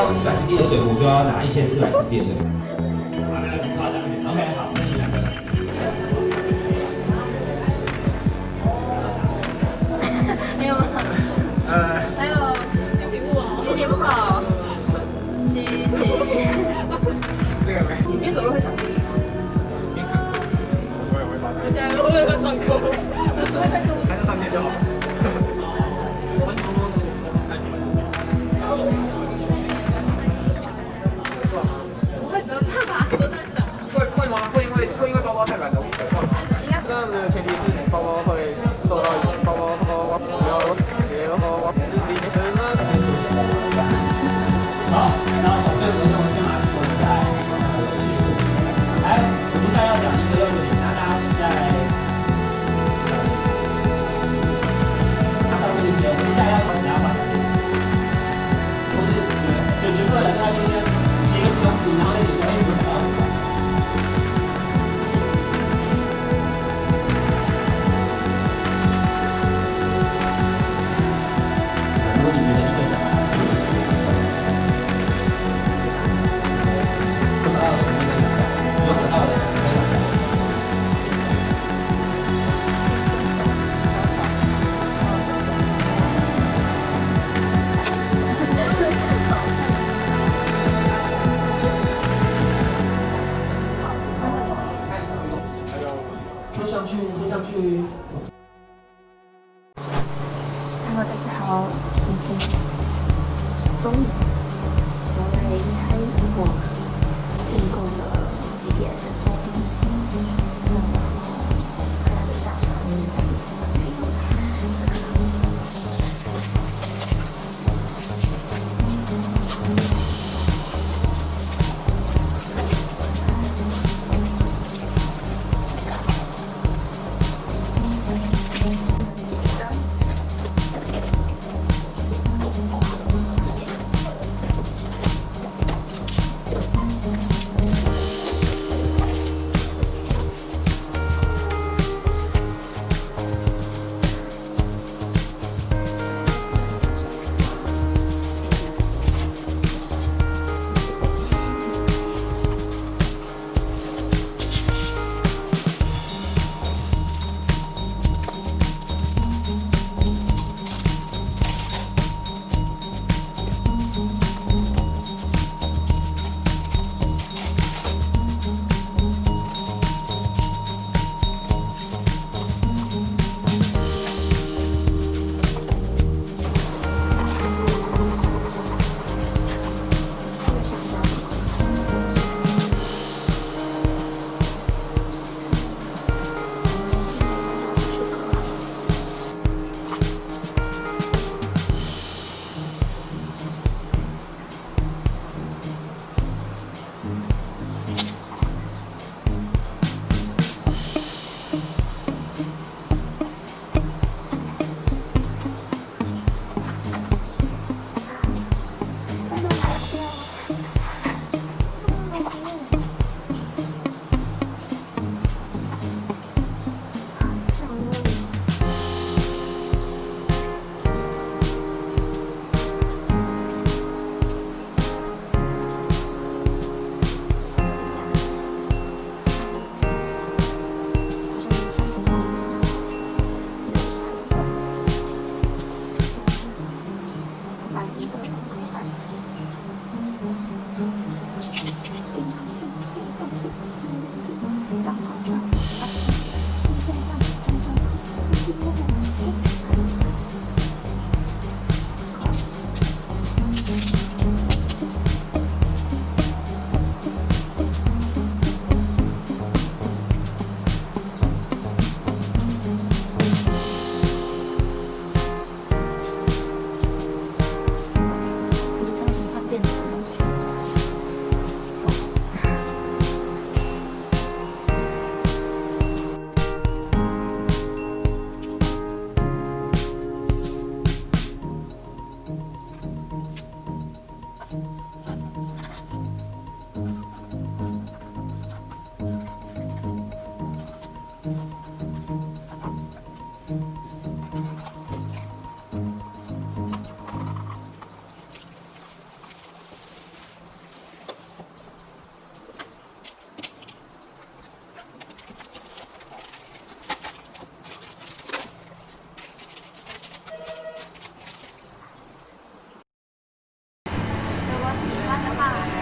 用700cc 的水壶，就要拿1400cc 的水壶。好，那夸张一点。OK， 好，那你2个。还有吗？还有题目哦，心情不好，心情。这个没。你边走路会想事情吗？边看课，我也会发呆。大家会上课，还是3天就好了。不会折怕吧？会吗？会因为包包太软容易折断吗？应该这样的前提是包包会受到包不要就是一些什么。好，然后小队主任我们先拿起过来，来，我接下来要讲一个用品，那大家请在。到这里边，我接下来要请大家画小辫子，或是就全部的人都在中间写一个形容词，然后再写出来，我想要什么。如果你觉得一个想法很有钱，不想要的准备想法，有想到的准备想法。坐上去。Hello， 大家好，今天中午我来拆我订购的 BTS 周边，大家对大学生的才艺是怎么形容？欢的话。